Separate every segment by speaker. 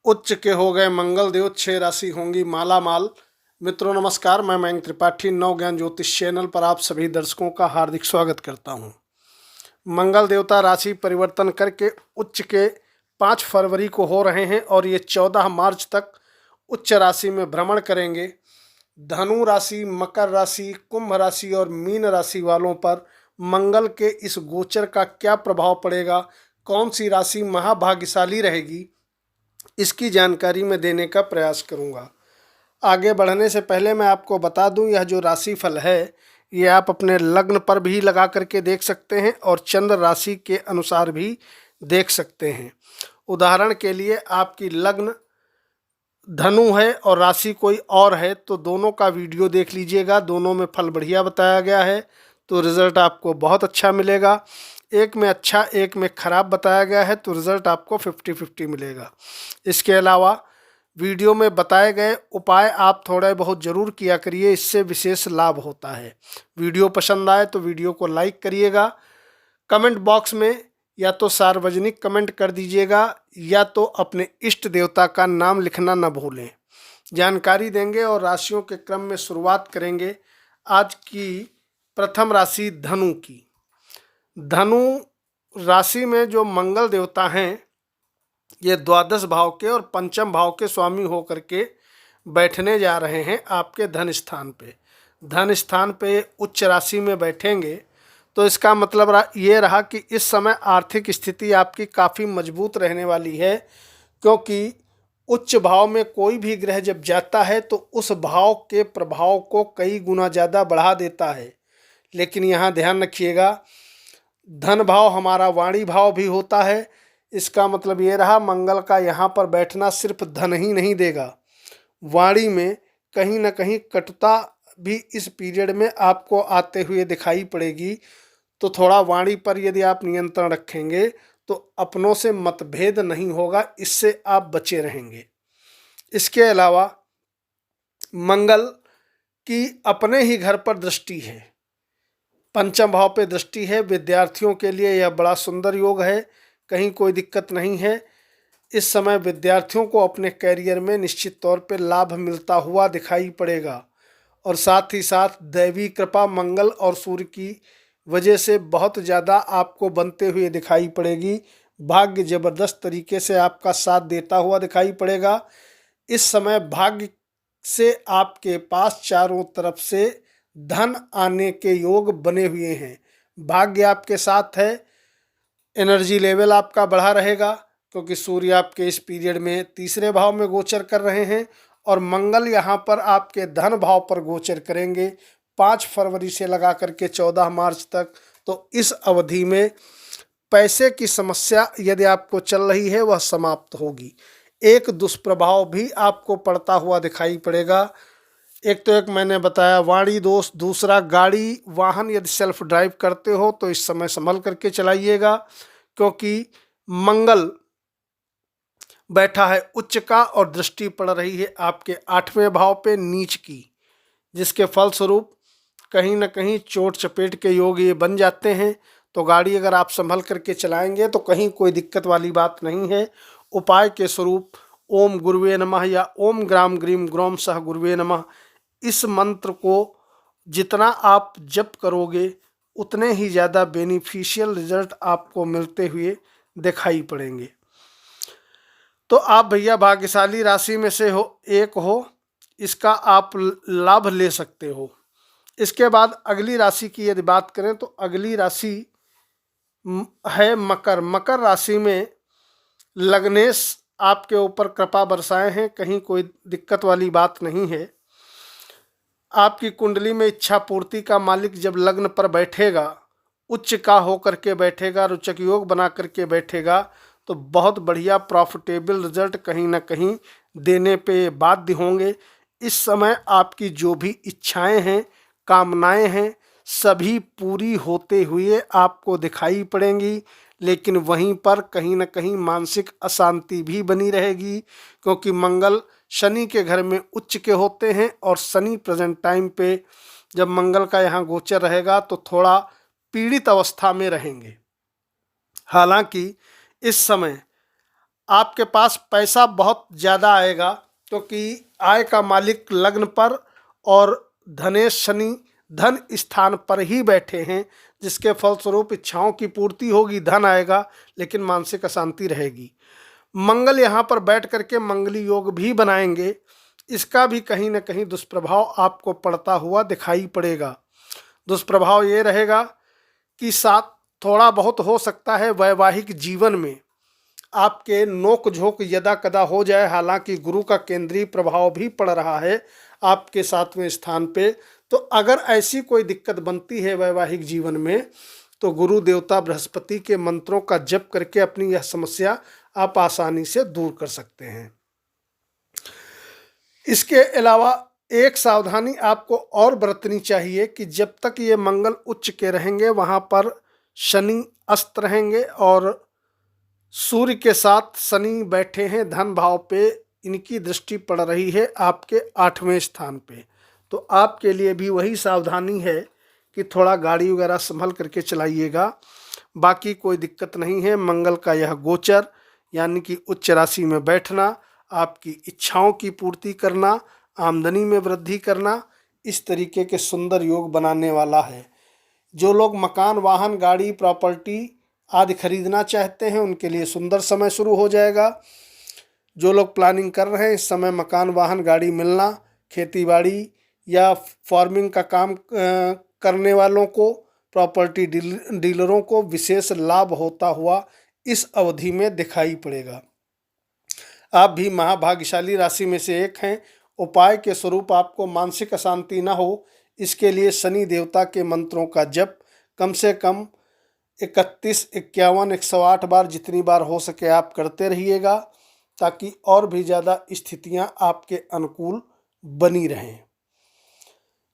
Speaker 1: उच्च के हो गए मंगल देव, 6 राशि होंगी माला माल। मित्रों नमस्कार, मैं मयंक त्रिपाठी नव ज्ञान ज्योतिष चैनल पर आप सभी दर्शकों का हार्दिक स्वागत करता हूं। मंगल देवता राशि परिवर्तन करके उच्च के 5 फरवरी को हो रहे हैं और ये 14 मार्च तक उच्च राशि में भ्रमण करेंगे। धनु राशि, मकर राशि, कुंभ राशि और मीन राशि वालों पर मंगल के इस गोचर का क्या प्रभाव पड़ेगा, कौन सी राशि महाभाग्यशाली रहेगी, इसकी जानकारी मैं देने का प्रयास करूंगा। आगे बढ़ने से पहले मैं आपको बता दूं, यह जो राशिफल है ये आप अपने लग्न पर भी लगा करके देख सकते हैं और चंद्र राशि के अनुसार भी देख सकते हैं। उदाहरण के लिए आपकी लग्न धनु है और राशि कोई और है तो दोनों का वीडियो देख लीजिएगा। दोनों में फल बढ़िया बताया गया है तो रिज़ल्ट आपको बहुत अच्छा मिलेगा। एक में अच्छा, एक में खराब बताया गया है तो रिज़ल्ट आपको 50-50 मिलेगा। इसके अलावा वीडियो में बताए गए उपाय आप थोड़े बहुत ज़रूर किया करिए, इससे विशेष लाभ होता है। वीडियो पसंद आए तो वीडियो को लाइक करिएगा। कमेंट बॉक्स में या तो सार्वजनिक कमेंट कर दीजिएगा या तो अपने इष्ट देवता का नाम लिखना न भूलें। जानकारी देंगे और राशियों के क्रम में शुरुआत करेंगे आज की प्रथम राशि धनु की। धनु राशि में जो मंगल देवता हैं ये द्वादश भाव के और पंचम भाव के स्वामी होकर के बैठने जा रहे हैं आपके धन स्थान पे। धन स्थान पे उच्च राशि में बैठेंगे तो इसका मतलब ये रहा कि इस समय आर्थिक स्थिति आपकी काफ़ी मजबूत रहने वाली है, क्योंकि उच्च भाव में कोई भी ग्रह जब जाता है तो उस भाव के प्रभाव को कई गुना ज़्यादा बढ़ा देता है। लेकिन यहाँ ध्यान रखिएगा, धन भाव हमारा वाणी भाव भी होता है। इसका मतलब ये रहा मंगल का यहाँ पर बैठना सिर्फ धन ही नहीं देगा, वाणी में कहीं ना कहीं कटुता भी इस पीरियड में आपको आते हुए दिखाई पड़ेगी। तो थोड़ा वाणी पर यदि आप नियंत्रण रखेंगे तो अपनों से मतभेद नहीं होगा, इससे आप बचे रहेंगे। इसके अलावा मंगल की अपने ही घर पर दृष्टि है, पंचम भाव पे दृष्टि है। विद्यार्थियों के लिए यह बड़ा सुंदर योग है, कहीं कोई दिक्कत नहीं है। इस समय विद्यार्थियों को अपने कैरियर में निश्चित तौर पे लाभ मिलता हुआ दिखाई पड़ेगा और साथ ही साथ दैवी कृपा मंगल और सूर्य की वजह से बहुत ज़्यादा आपको बनते हुए दिखाई पड़ेगी। भाग्य ज़बरदस्त तरीके से आपका साथ देता हुआ दिखाई पड़ेगा। इस समय भाग्य से आपके पास चारों तरफ से धन आने के योग बने हुए हैं। भाग्य आपके साथ है, एनर्जी लेवल आपका बढ़ा रहेगा क्योंकि सूर्य आपके इस पीरियड में तीसरे भाव में गोचर कर रहे हैं और मंगल यहाँ पर आपके धन भाव पर गोचर करेंगे 5 फरवरी से लगा करके 14 मार्च तक। तो इस अवधि में पैसे की समस्या यदि आपको चल रही है वह समाप्त होगी। एक दुष्प्रभाव भी आपको पड़ता हुआ दिखाई पड़ेगा। एक तो एक मैंने बताया वाणी दोष, दूसरा गाड़ी वाहन यदि सेल्फ ड्राइव करते हो तो इस समय संभल करके चलाइएगा, क्योंकि मंगल बैठा है उच्च का और दृष्टि पड़ रही है आपके 8वें भाव पे नीच की, जिसके फलस्वरूप कहीं ना कहीं चोट चपेट के योग ये बन जाते हैं। तो गाड़ी अगर आप संभल करके चलाएंगे तो कहीं कोई दिक्कत वाली बात नहीं है। उपाय के स्वरूप ओम गुरुवे नमः या ओम ग्राम ग्रीम ग्रोम सह गुरुवे नमः, इस मंत्र को जितना आप जप करोगे उतने ही ज़्यादा बेनिफिशियल रिजल्ट आपको मिलते हुए दिखाई पड़ेंगे। तो आप भैया भाग्यशाली राशि में से एक हो, इसका आप लाभ ले सकते हो। इसके बाद अगली राशि की यदि बात करें तो अगली राशि है मकर। मकर राशि में लग्नेश आपके ऊपर कृपा बरसाए हैं, कहीं कोई दिक्कत वाली बात नहीं है। आपकी कुंडली में इच्छा पूर्ति का मालिक जब लग्न पर बैठेगा, उच्च का होकर के बैठेगा, रोचक योग बना करके बैठेगा तो बहुत बढ़िया प्रॉफिटेबल रिजल्ट कहीं ना कहीं देने पे बाध्य होंगे। इस समय आपकी जो भी इच्छाएं हैं, कामनाएं हैं, सभी पूरी होते हुए आपको दिखाई पड़ेंगी। लेकिन वहीं पर कहीं ना कहीं मानसिक अशांति भी बनी रहेगी, क्योंकि मंगल शनि के घर में उच्च के होते हैं और शनि प्रेजेंट टाइम पे जब मंगल का यहाँ गोचर रहेगा तो थोड़ा पीड़ित अवस्था में रहेंगे। हालांकि इस समय आपके पास पैसा बहुत ज़्यादा आएगा, क्योंकि आय का मालिक लग्न पर और धनेश शनि धन स्थान पर ही बैठे हैं, जिसके फलस्वरूप इच्छाओं की पूर्ति होगी, धन आएगा, लेकिन मानसिक अशांति रहेगी। मंगल यहाँ पर बैठ करके मंगली योग भी बनाएंगे, इसका भी कहीं ना कहीं दुष्प्रभाव आपको पड़ता हुआ दिखाई पड़ेगा। दुष्प्रभाव ये रहेगा कि साथ थोड़ा बहुत हो सकता है वैवाहिक जीवन में आपके नोक झोंक यदा कदा हो जाए। हालांकि गुरु का केंद्रीय प्रभाव भी पड़ रहा है आपके 7वें स्थान पे, तो अगर ऐसी कोई दिक्कत बनती है वैवाहिक जीवन में, तो गुरु देवता बृहस्पति के मंत्रों का जप करके अपनी यह समस्या आप आसानी से दूर कर सकते हैं। इसके अलावा एक सावधानी आपको और बरतनी चाहिए कि जब तक ये मंगल उच्च के रहेंगे, वहाँ पर शनि अस्त रहेंगे और सूर्य के साथ शनि बैठे हैं धन भाव पे, इनकी दृष्टि पड़ रही है आपके 8वें स्थान पे। तो आपके लिए भी वही सावधानी है कि थोड़ा गाड़ी वगैरह संभल करके चलाइएगा, बाकी कोई दिक्कत नहीं है। मंगल का यह गोचर यानी कि उच्च राशि में बैठना, आपकी इच्छाओं की पूर्ति करना, आमदनी में वृद्धि करना, इस तरीके के सुंदर योग बनाने वाला है। जो लोग मकान, वाहन, गाड़ी, प्रॉपर्टी आदि खरीदना चाहते हैं, उनके लिए सुंदर समय शुरू हो जाएगा। जो लोग प्लानिंग कर रहे हैं, इस समय मकान, वाहन, गाड़ी मिलना, खेती बाड़ी या फार्मिंग का काम करने वालों को, प्रॉपर्टी डीलरों को विशेष लाभ होता हुआ इस अवधि में दिखाई पड़ेगा। आप भी महाभाग्यशाली राशि में से एक हैं। उपाय के स्वरूप आपको मानसिक अशांति न हो, इसके लिए शनि देवता के मंत्रों का जप कम से कम 31, 51, 108 बार, जितनी बार हो सके आप करते रहिएगा, ताकि और भी ज़्यादा स्थितियां आपके अनुकूल बनी रहें।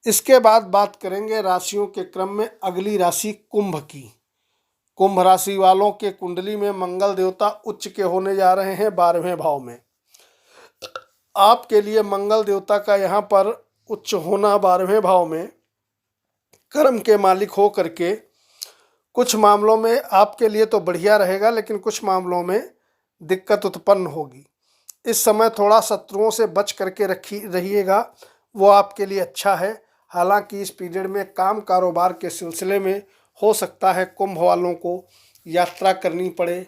Speaker 1: इसके बाद बात करेंगे राशियों के क्रम में अगली राशि कुंभ की। कुंभ राशि वालों के कुंडली में मंगल देवता उच्च के होने जा रहे हैं 12वें भाव में। आपके लिए मंगल देवता का यहाँ पर उच्च होना 12वें भाव में कर्म के मालिक हो करके कुछ मामलों में आपके लिए तो बढ़िया रहेगा, लेकिन कुछ मामलों में दिक्कत उत्पन्न होगी। इस समय थोड़ा शत्रुओं से बच करके रहिएगा, वो आपके लिए अच्छा है। हालांकि इस पीरियड में काम कारोबार के सिलसिले में हो सकता है कुंभ वालों को यात्रा करनी पड़े,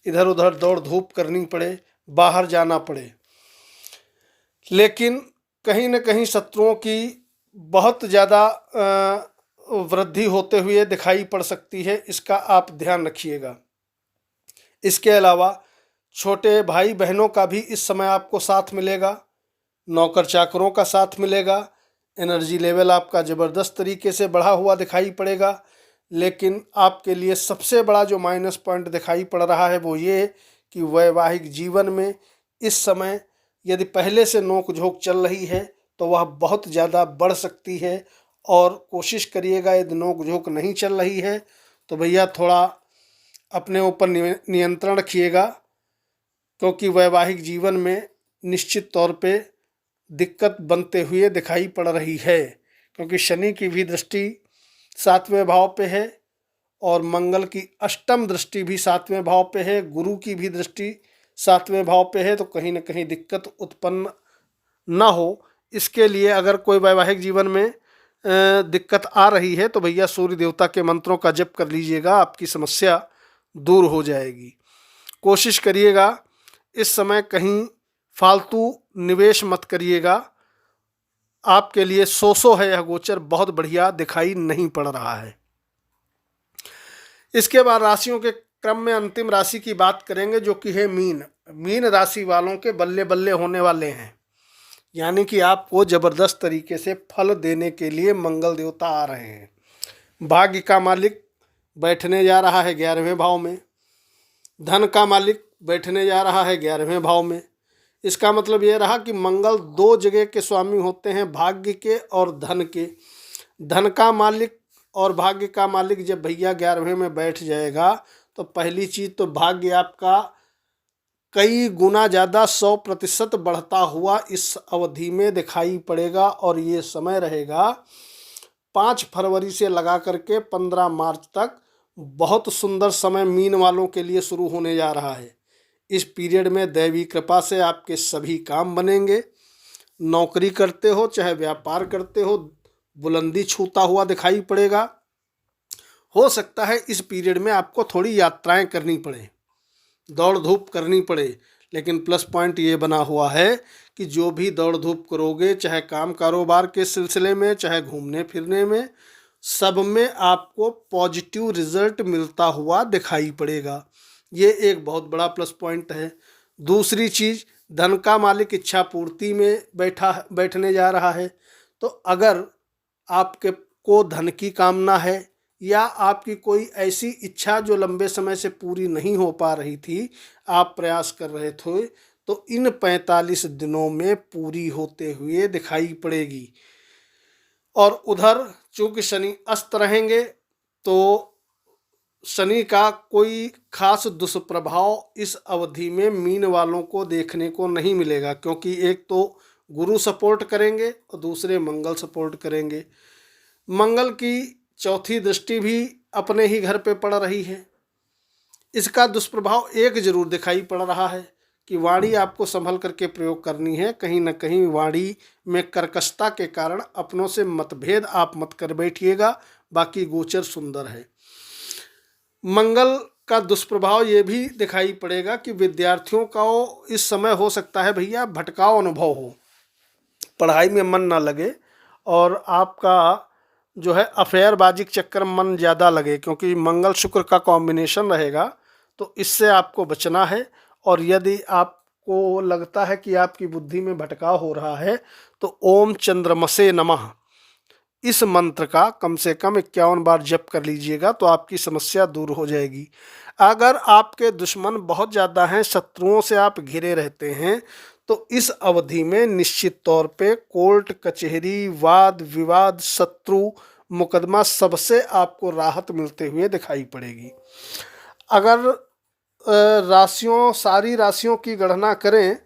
Speaker 1: इधर उधर दौड़ धूप करनी पड़े, बाहर जाना पड़े, लेकिन कहीं न कहीं शत्रुओं की बहुत ज़्यादा वृद्धि होते हुए दिखाई पड़ सकती है, इसका आप ध्यान रखिएगा। इसके अलावा छोटे भाई बहनों का भी इस समय आपको साथ मिलेगा, नौकर चाकरों का साथ मिलेगा, एनर्जी लेवल आपका ज़बरदस्त तरीके से बढ़ा हुआ दिखाई पड़ेगा। लेकिन आपके लिए सबसे बड़ा जो माइनस पॉइंट दिखाई पड़ रहा है वो ये कि वैवाहिक जीवन में इस समय यदि पहले से नोक झोंक चल रही है तो वह बहुत ज़्यादा बढ़ सकती है, और कोशिश करिएगा यदि नोक झोंक नहीं चल रही है तो भैया थोड़ा अपने ऊपर नियंत्रण रखिएगा, क्योंकि वैवाहिक जीवन में निश्चित तौर पे दिक्कत बनते हुए दिखाई पड़ रही है। क्योंकि शनि की भी दृष्टि 7वें भाव पे है और मंगल की अष्टम दृष्टि भी 7वें भाव पे है, गुरु की भी दृष्टि 7वें भाव पे है, तो कहीं ना कहीं दिक्कत उत्पन्न ना हो, इसके लिए अगर कोई वैवाहिक जीवन में दिक्कत आ रही है तो भैया सूर्य देवता के मंत्रों का जप कर लीजिएगा, आपकी समस्या दूर हो जाएगी। कोशिश करिएगा इस समय कहीं फालतू निवेश मत करिएगा, आपके लिए सो है यह गोचर, बहुत बढ़िया दिखाई नहीं पड़ रहा है। इसके बाद राशियों के क्रम में अंतिम राशि की बात करेंगे, जो कि है मीन। मीन राशि वालों के बल्ले बल्ले होने वाले हैं, यानी कि आपको ज़बरदस्त तरीके से फल देने के लिए मंगल देवता आ रहे हैं। भाग्य का मालिक बैठने जा रहा है 11वें भाव में, धन का मालिक बैठने जा रहा है 11वें भाव में। इसका मतलब ये रहा कि मंगल 2 जगह के स्वामी होते हैं, भाग्य के और धन के। धन का मालिक और भाग्य का मालिक जब भैया 11वें में बैठ जाएगा तो पहली चीज़ तो भाग्य आपका कई गुना ज़्यादा 100% बढ़ता हुआ इस अवधि में दिखाई पड़ेगा, और ये समय रहेगा 5 फरवरी से लगा करके 15 मार्च तक। बहुत सुंदर समय मीन वालों के लिए शुरू होने जा रहा है। इस पीरियड में दैवी कृपा से आपके सभी काम बनेंगे। नौकरी करते हो चाहे व्यापार करते हो, बुलंदी छूता हुआ दिखाई पड़ेगा। हो सकता है इस पीरियड में आपको थोड़ी यात्राएं करनी पड़े, दौड़ धूप करनी पड़े, लेकिन प्लस पॉइंट ये बना हुआ है कि जो भी दौड़ धूप करोगे, चाहे काम कारोबार के सिलसिले में, चाहे घूमने फिरने में, सब में आपको पॉजिटिव रिजल्ट मिलता हुआ दिखाई पड़ेगा। ये एक बहुत बड़ा प्लस पॉइंट है। दूसरी चीज़, धन का मालिक इच्छा पूर्ति में बैठने जा रहा है। तो अगर आपके को धन की कामना है या आपकी कोई ऐसी इच्छा जो लंबे समय से पूरी नहीं हो पा रही थी, आप प्रयास कर रहे थे, तो इन 45 दिनों में पूरी होते हुए दिखाई पड़ेगी। और उधर चूंकि शनि अस्त रहेंगे तो शनि का कोई खास दुष्प्रभाव इस अवधि में मीन वालों को देखने को नहीं मिलेगा, क्योंकि एक तो गुरु सपोर्ट करेंगे और दूसरे मंगल सपोर्ट करेंगे। मंगल की चौथी दृष्टि भी अपने ही घर पे पड़ रही है। इसका दुष्प्रभाव एक जरूर दिखाई पड़ रहा है कि वाणी आपको संभल करके प्रयोग करनी है। कहीं न कहीं वाणी में कर्कशता के कारण अपनों से मतभेद आप मत कर बैठिएगा। बाकी गोचर सुंदर है। मंगल का दुष्प्रभाव ये भी दिखाई पड़ेगा कि विद्यार्थियों का इस समय हो सकता है भैया भटकाव अनुभव हो, पढ़ाई में मन ना लगे और आपका जो है अफेयरबाजी के चक्कर में मन ज़्यादा लगे, क्योंकि मंगल शुक्र का कॉम्बिनेशन रहेगा। तो इससे आपको बचना है। और यदि आपको लगता है कि आपकी बुद्धि में भटकाव हो रहा है तो ओम चंद्रमसे नमः इस मंत्र का कम से कम 51 बार जप कर लीजिएगा तो आपकी समस्या दूर हो जाएगी। अगर आपके दुश्मन बहुत ज़्यादा हैं, शत्रुओं से आप घिरे रहते हैं, तो इस अवधि में निश्चित तौर पे कोर्ट कचहरी, वाद विवाद, शत्रु, मुकदमा सबसे आपको राहत मिलते हुए दिखाई पड़ेगी। अगर सारी राशियों की गणना करें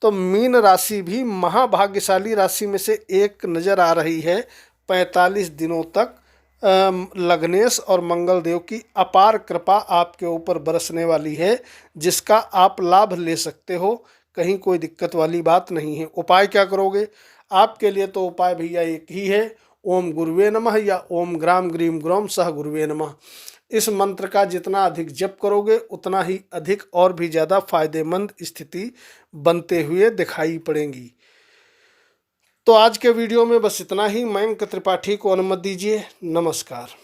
Speaker 1: तो मीन राशि भी महाभाग्यशाली राशि में से एक नज़र आ रही है। 45 दिनों तक लग्नेश और मंगल देव की अपार कृपा आपके ऊपर बरसने वाली है, जिसका आप लाभ ले सकते हो। कहीं कोई दिक्कत वाली बात नहीं है। उपाय क्या करोगे? आपके लिए तो उपाय भैया एक ही है, ओम गुरुवे नमः या ओम ग्राम ग्रीम ग्रोम सह गुरुवे नमः। इस मंत्र का जितना अधिक जप करोगे उतना ही अधिक और भी ज़्यादा फायदेमंद स्थिति बनते हुए दिखाई पड़ेंगी। तो आज के वीडियो में बस इतना ही। मयंक त्रिपाठी को अनुमति दीजिए। नमस्कार।